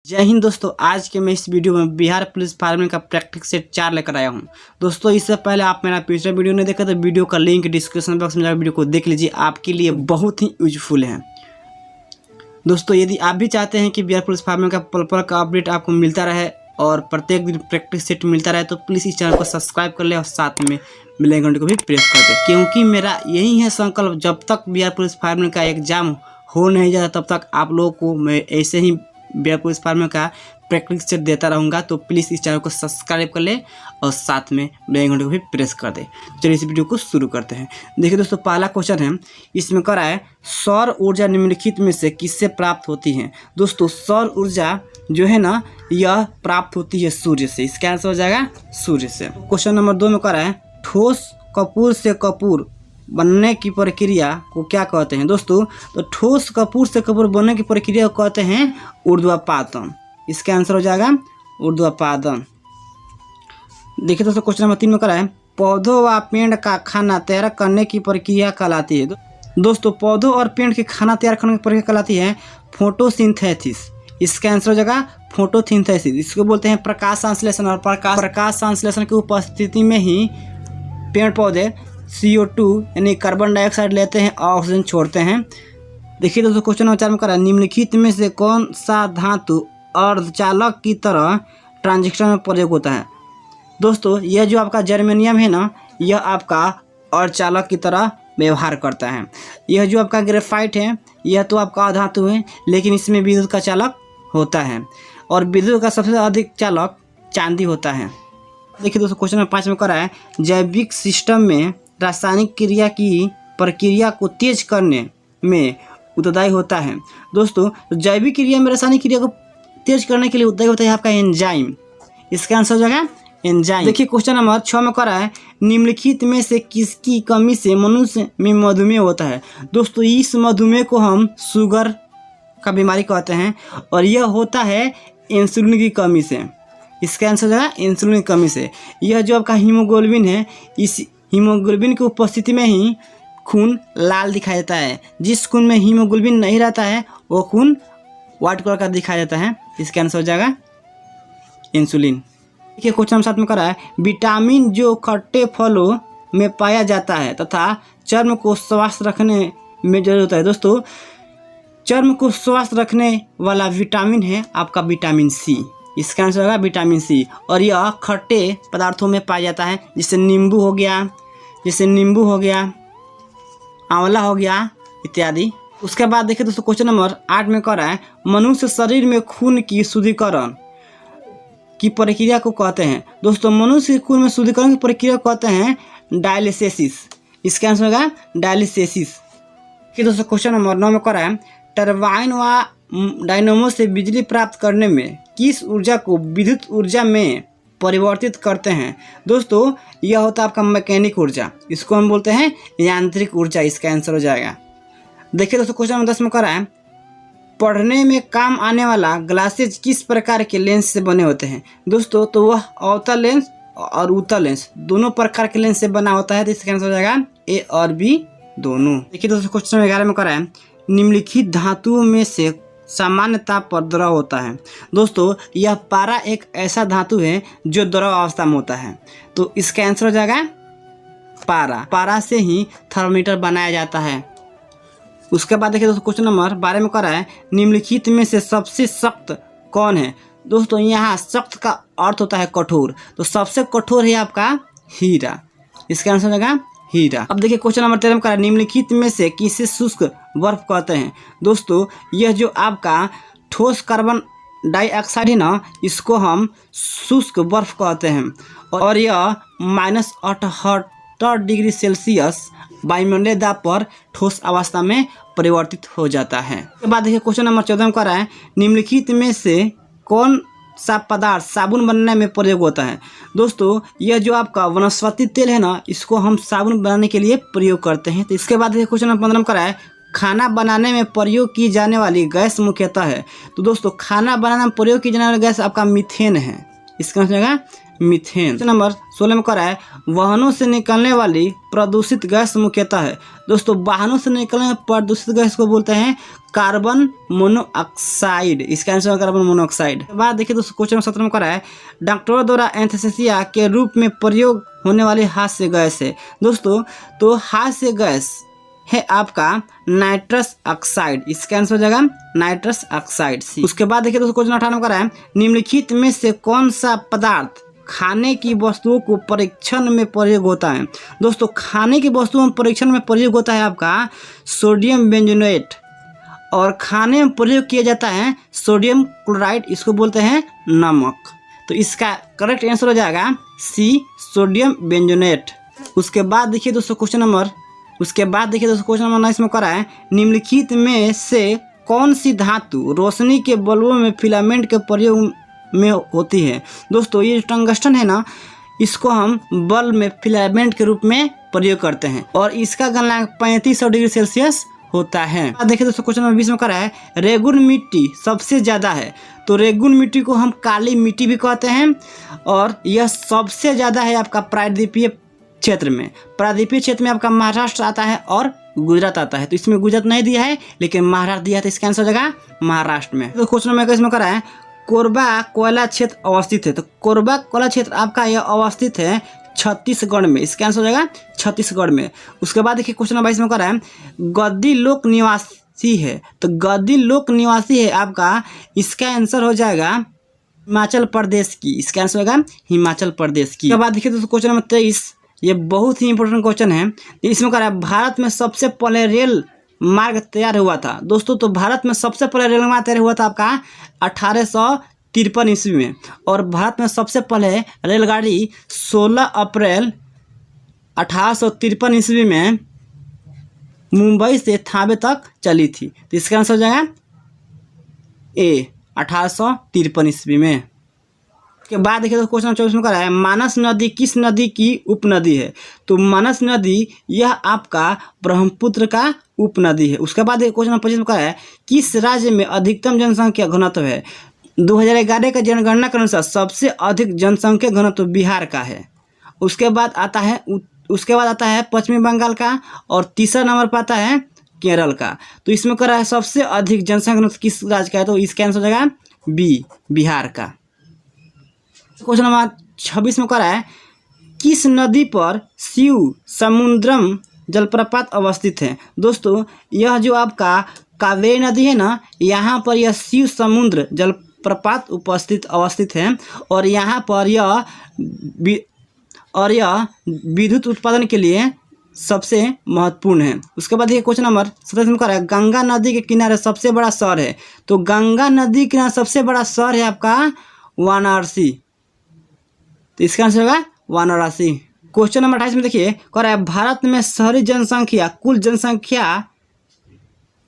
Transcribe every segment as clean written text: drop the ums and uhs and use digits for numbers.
जय हिंद दोस्तों। आज के मैं इस वीडियो में बिहार पुलिस फार्मिंग का प्रैक्टिस सेट 4 लेकर आया हूं। दोस्तों इससे पहले आप मेरा पिछला वीडियो नहीं देखा तो वीडियो का लिंक डिस्क्रिप्शन बॉक्स में जाकर वीडियो को देख लीजिए, आपके लिए बहुत ही यूजफुल है। दोस्तों यदि आप भी चाहते हैं कि बिहार पुलिस फार्मिंग का पल का अपडेट आपको मिलता रहे और प्रत्येक दिन प्रैक्टिस सेट मिलता रहे तो प्लीज़ इस चैनल को सब्सक्राइब कर ले और साथ में बेल आइकन को भी प्रेस कर दे, क्योंकि मेरा यही है संकल्प, जब तक बिहार पुलिस फार्मिंग का एग्जाम हो नहीं जाता तब तक आप लोगों को मैं ऐसे ही बिहार पुलिस फार्मिंग का प्रैक्टिस सेट देता रहूँगा। तो प्लीज़ इस चैनल को सब्सक्राइब कर ले और साथ में बेल आइकन को भी प्रेस कर दे। चलिए इस वीडियो को शुरू करते हैं। देखिए दोस्तों, पहला क्वेश्चन है, इसमें कह रहा है सौर ऊर्जा निम्नलिखित में से किससे प्राप्त होती है। दोस्तों सौर ऊर्जा जो है ना, यह प्राप्त होती है सूर्य से। इसका आंसर हो जाएगा सूर्य से। क्वेश्चन नंबर 2 में कह रहा है ठोस कपूर से कपूर बनने की प्रक्रिया को क्या कहते हैं। दोस्तों तो ठोस कपूर से कपूर बनने की प्रक्रिया को कहते हैं ऊर्ध्वपातन। इसका आंसर हो जाएगा ऊर्ध्वपातन। देखिए दोस्तों, क्वेश्चन नंबर 3 में कह रहा है पौधों व पेड़ का खाना तैयार करने की प्रक्रिया कहलाती है। दोस्तों पौधों और पेड़ के खाना तैयार करने की प्रक्रिया कहलाती है फोटोसिंथेसिस। इसका आंसर हो जाएगा फोटोसिंथेसिस। इसको बोलते हैं प्रकाश संश्लेषण, और प्रकाश संश्लेषण की उपस्थिति में ही पेड़ पौधे CO2 यानी कार्बन डाइऑक्साइड लेते हैं और ऑक्सीजन छोड़ते हैं। देखिए दोस्तों, क्वेश्चन नंबर 4 में कह रहा है निम्नलिखित में से कौन सा धातु अर्धचालक की तरह ट्रांजिस्टर में प्रयोग होता है। दोस्तों यह जो आपका जर्मेनियम है ना, यह आपका अर्धचालक की तरह व्यवहार करता है। यह जो आपका ग्रेफाइट है, यह तो आपका अधातु है, लेकिन इसमें विद्युत का चालक होता है और विद्युत का सबसे अधिक चालक चांदी होता है। देखिए दोस्तों, क्वेश्चन नंबर 5 में कह रहा है जैविक सिस्टम में रासायनिक क्रिया की प्रक्रिया को तेज करने में उत्तरदायी होता है। दोस्तों जैविक क्रिया में रासायनिक क्रिया को तेज करने के लिए उत्तरदायी होता है आपका एंजाइम। इसका आंसर हो जाएगा एंजाइम। देखिए क्वेश्चन नंबर 6 में कह रहा है निम्नलिखित में से किसकी कमी से मनुष्य में मधुमेह होता है। दोस्तों इस मधुमेह को हम शुगर का बीमारी कहते हैं और यह होता है इंसुलिन की कमी से। इसका आंसर हो जाएगा इंसुलिन की कमी से। यह जो आपका हीमोग्लोबिन है, इस हीमोग्लोबिन की उपस्थिति में ही खून लाल दिखाई देता है। जिस खून में हीमोग्लोबिन नहीं रहता है वो खून व्हाइट कलर का दिखाई देता है। इसका आंसर हो जाएगा इंसुलिन। देखिए क्वेश्चन नंबर 7 में कह रहा है विटामिन जो खट्टे फलों में पाया जाता है तथा चर्म को स्वस्थ रखने में जरूरत होता है। दोस्तों चर्म को स्वस्थ रखने वाला विटामिन है आपका विटामिन C। इसका आंसर होगा विटामिन C और यह खट्टे पदार्थों में पाया जाता है, जैसे नींबू हो गया, आंवला हो गया इत्यादि। उसके बाद देखिए दोस्तों, क्वेश्चन नंबर 8 में कह रहा है मनुष्य शरीर में खून की शुद्धिकरण की प्रक्रिया को कहते हैं। दोस्तों मनुष्य के खून में शुद्धिकरण की प्रक्रिया को कहते हैं डायलिसिस। इसका आंसर होगा डायलिसिस। कि दोस्तों क्वेश्चन नंबर 9 में कह रहा है टरबाइन व डायनेमो से बिजली प्राप्त करने में किस ऊर्जा को विद्युत ऊर्जा में परिवर्तित करते हैं। दोस्तों यह होता है आपका मैकेनिक ऊर्जा, इसको हम बोलते हैं यांत्रिक ऊर्जा। इसका आंसर हो जाएगा। देखिए दोस्तों क्वेश्चन नंबर 10 में कह रहा है पढ़ने में काम आने वाला ग्लासेज किस प्रकार के लेंस से बने होते हैं। दोस्तों तो वह अवतल लेंस और उत्तल लेंस दोनों प्रकार के लेंस से बना होता है। तो इसका आंसर हो जाएगा A और B दोनों। देखिए दोस्तों क्वेश्चन नंबर 11 में कह रहा है निम्नलिखित धातुओं में से सामान्यता पर द्रव होता है। दोस्तों यह पारा एक ऐसा धातु है जो द्रव अवस्था में होता है। तो इसका आंसर हो जाएगा पारा। पारा से ही थर्मामीटर बनाया जाता है। उसके बाद देखिए दोस्तों क्वेश्चन नंबर 12 में कह रहा है निम्नलिखित में से सबसे सख्त कौन है। दोस्तों यहाँ सख्त का अर्थ होता है कठोर, तो सबसे कठोर है आपका हीरा। इसका आंसर हो जाएगा हीरा। अब देखिए क्वेश्चन नंबर 13 में कह रहा है निम्नलिखित में से किसे शुष्क बर्फ कहते हैं। दोस्तों यह जो आपका ठोस कार्बन डाइऑक्साइड है ना, इसको हम शुष्क बर्फ कहते हैं और यह -78 डिग्री सेल्सियस वायुमंडलीय दाब पर ठोस अवस्था में परिवर्तित हो जाता है। उसके बाद देखिए क्वेश्चन नंबर 14 में कह रहा है निम्नलिखित में से कौन सा पदार्थ साबुन बनने में प्रयोग होता है। दोस्तों यह जो आपका वनस्पति तेल है ना, इसको हम साबुन बनाने के लिए प्रयोग करते हैं। तो इसके बाद देखिए क्वेश्चन नंबर 15 में कह रहा है खाना बनाने में प्रयोग की जाने वाली गैस मुख्यतः है। तो दोस्तों खाना बनाने में प्रयोग की जाने वाली गैस आपका मीथेन है। इसका आंसर हो जाएगा मीथेन। क्वेश्चन नंबर 16 में करा है वाहनों से निकलने वाली प्रदूषित गैस मुख्यतः है। दोस्तों वाहनों से निकलने वाली प्रदूषित गैस को बोलते हैं कार्बन मोनोऑक्साइड। इसका आंसर है कार्बन मोनोऑक्साइड। बाद देखिए दोस्तों क्वेश्चन नंबर 17 में करा है डॉक्टरों द्वारा एनेस्थीसिया के रूप में प्रयोग होने वाली हास्य गैस है। दोस्तों तो हास्य गैस है आपका नाइट्रस ऑक्साइड। इसका आंसर हो जाएगा नाइट्रस ऑक्साइड सी। उसके बाद देखिए दोस्तों क्वेश्चन 18 में करा है निम्नलिखित में से कौन सा पदार्थ खाने की वस्तुओं को परीक्षण में प्रयोग होता है। दोस्तों खाने की वस्तुओं में परीक्षण में प्रयोग होता है आपका सोडियम बेंजोनेट, और खाने में प्रयोग किया जाता है सोडियम क्लोराइड, इसको बोलते हैं नमक। तो इसका करेक्ट आंसर हो जाएगा सी सोडियम बेंजोनेट। उसके बाद देखिए दोस्तों क्वेश्चन नंबर 19 में करा है निम्नलिखित में से कौन सी धातु रोशनी के बल्बों में फिलामेंट के प्रयोग में होती है। दोस्तों ये टंगस्टन है ना, इसको हम बल्ब में फिलामेंट के रूप में प्रयोग करते हैं और इसका गलनांक 3500 डिग्री सेल्सियस होता है। देखिए दोस्तों क्वेश्चन नंबर 20 में करा है रेगुन मिट्टी सबसे ज़्यादा है। तो रेगुन मिट्टी को हम काली मिट्टी भी कहते हैं और यह सबसे ज़्यादा है आपका प्रायद्वीपीय क्षेत्र में। प्रायद्वीपीय क्षेत्र में आपका महाराष्ट्र आता है और गुजरात आता है। तो इसमें गुजरात नहीं दिया है लेकिन महाराष्ट्र दिया है, तो इसका आंसर हो जाएगा महाराष्ट्र में। तो क्वेश्चन नंबर 21 में करा है कोरबा कोयला क्षेत्र अवस्थित है। तो कोरबा कोयला क्षेत्र आपका यह अवस्थित है छत्तीसगढ़ में। इसका आंसर हो जाएगा छत्तीसगढ़ में। उसके बाद देखिए क्वेश्चन नंबर 22 में करा है गद्दी लोक निवासी है। तो गद्दी लोक निवासी है आपका, इसका आंसर हो जाएगा हिमाचल प्रदेश की। इसका आंसर होगा हिमाचल प्रदेश की। उसके बाद देखिए दोस्तों क्वेश्चन नंबर 23, ये बहुत ही इंपॉर्टेंट क्वेश्चन है। इसमें करा है भारत में सबसे पहले रेल मार्ग तैयार हुआ था। दोस्तों तो भारत में सबसे पहले रेल मार्ग तैयार हुआ था आपका 1853 ईस्वी में, और भारत में सबसे पहले रेलगाड़ी 16 अप्रैल 1853 ईस्वी में मुंबई से थावे तक चली थी। तो इसका आंसर हो जाएगा ए 1853 ईस्वी में। के बाद देखिए तो क्वेश्चन 24 में करा है मानस नदी किस नदी की उपनदी है। तो मानस नदी यह आपका ब्रह्मपुत्र का उपनदी है। उसके बाद क्वेश्चन 25 में करा है किस राज्य में अधिकतम जनसंख्या घनत्व है। 2011 का जनगणना के अनुसार सबसे अधिक जनसंख्या घनत्व बिहार का है। उसके बाद आता है पश्चिमी बंगाल का, और तीसरा नंबर पर आता है केरल का। तो इसमें करा है सबसे अधिक जनसंख्या घनत्व किस राज्य का है। तो इसका आंसर हो जाएगा बी बिहार का। क्वेश्चन नंबर 26 में करा है किस नदी पर शिव समुद्रम जलप्रपात अवस्थित है। दोस्तों यह जो आपका कावेरी नदी है ना, यहाँ पर यह शिव समुद्र जलप्रपात अवस्थित है, और यहाँ पर यह विद्युत उत्पादन के लिए सबसे महत्वपूर्ण है। उसके बाद ये क्वेश्चन नंबर 27 में करा है गंगा नदी के किनारे सबसे बड़ा शहर है। तो गंगा नदी के किनारे सबसे बड़ा शहर है आपका वाराणसी। तो इसका आंसर होगा वाराणसी। क्वेश्चन नंबर 28 में देखिए कह रहा है भारत में शहरी जनसंख्या कुल जनसंख्या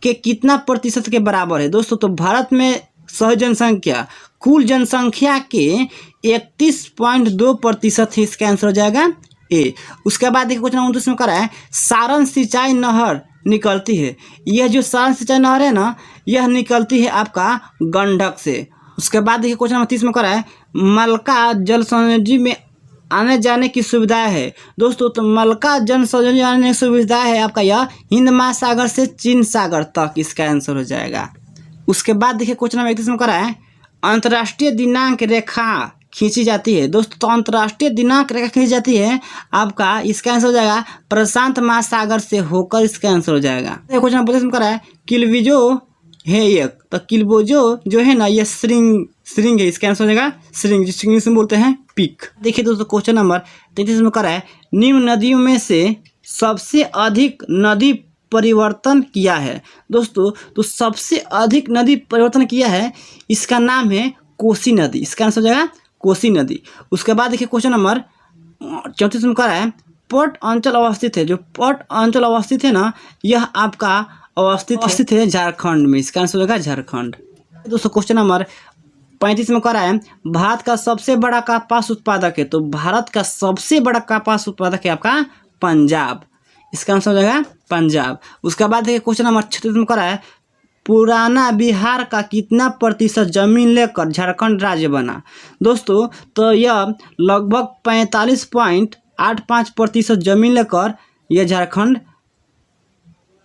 के कितना प्रतिशत के बराबर है। दोस्तों तो भारत में शहरी जनसंख्या कुल जनसंख्या के 31.2% है। इसका आंसर हो जाएगा ए। उसके बाद देखिए क्वेश्चन 29 में कह रहा है सारण सिंचाई नहर निकलती है। यह जो सारण सिंचाई नहर है ना, यह निकलती है आपका गंडक से। उसके बाद देखिए क्वेश्चन नंबर 30 में कह रहा है मलका जल संयोजी में आने जाने की सुविधा है। दोस्तों तो मलका जल संयोजी आने की सुविधा है आपका यह हिंद महासागर से चीन सागर तक। इसका आंसर हो जाएगा। उसके बाद देखिए क्वेश्चन नंबर 31 में कह रहा है अंतर्राष्ट्रीय दिनांक रेखा खींची जाती है। दोस्तों तो अंतर्राष्ट्रीय दिनांक रेखा खींची जाती है आपका, इसका आंसर हो जाएगा प्रशांत महासागर से होकर। इसका आंसर हो जाएगा। क्वेश्चन नंबर 32 में कह रहा है किल्बिजो है एक। तो किल्बिजो जो है ना, यह श्रिंग है। इसका आंसर हो जाएगा श्रिंग, जिसको इंग्लिश में बोलते हैं पिक। देखिए दोस्तों क्वेश्चन नंबर 33 में कह रहा है निम्न नदियों में से सबसे अधिक नदी परिवर्तन किया है। दोस्तों तो सबसे अधिक नदी परिवर्तन किया है, इसका नाम है कोसी नदी। इसका आंसर हो जाएगा कोसी नदी। उसके बाद देखिए क्वेश्चन नंबर 34 में कह रहा है पट अंचल अवस्थित है। जो पट अंचल अवस्थित है ना, यह आपका अवस्थित है झारखंड में। इसका आंसर हो जाएगा झारखंड। दोस्तों क्वेश्चन नंबर 35 में कह रहा है भारत का सबसे बड़ा कपास उत्पादक है। तो भारत का सबसे बड़ा कपास उत्पादक है आपका पंजाब। इसका आंसर हो जाएगा पंजाब। उसके बाद देखिए क्वेश्चन नंबर 36 में कह रहा है पुराना बिहार का कितना प्रतिशत जमीन लेकर झारखंड राज्य बना। दोस्तों तो यह लगभग 45.85% जमीन लेकर यह झारखंड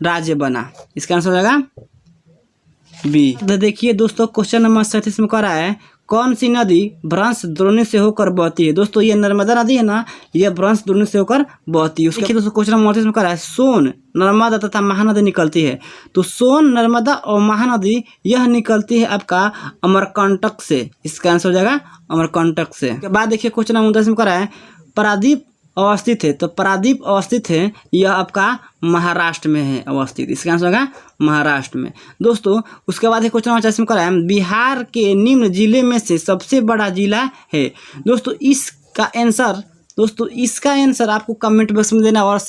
राज्य बना। इसका आंसर हो जाएगा बी। तो देखिए दोस्तों क्वेश्चन नंबर 37 में कह रहा है कौन सी नदी भ्रंश द्रोणी से होकर बहती है। दोस्तों ये नर्मदा नदी है ना, यह भ्रंश द्रोणी से होकर बहती है। उसके दोस्तों क्वेश्चन नंबर 38 में कह रहा है सोन नर्मदा तथा महानदी निकलती है। तो सोन नर्मदा और महानदी यह निकलती है आपका अमरकंटक से। इसका आंसर हो जाएगा अमरकंटक से। उसके बाद देखिए क्वेश्चन नंबर 39 में कह रहा है पारादीप अवस्थित है। तो पारादीप अवस्थित है, यह आपका महाराष्ट्र में है अवस्थित। इसका आंसर होगा महाराष्ट्र में। दोस्तों उसके बाद क्वेश्चन नंबर 40 में कह रहा है बिहार के निम्न जिले में से सबसे बड़ा जिला है। दोस्तों इसका आंसर आपको कमेंट बॉक्स में देना और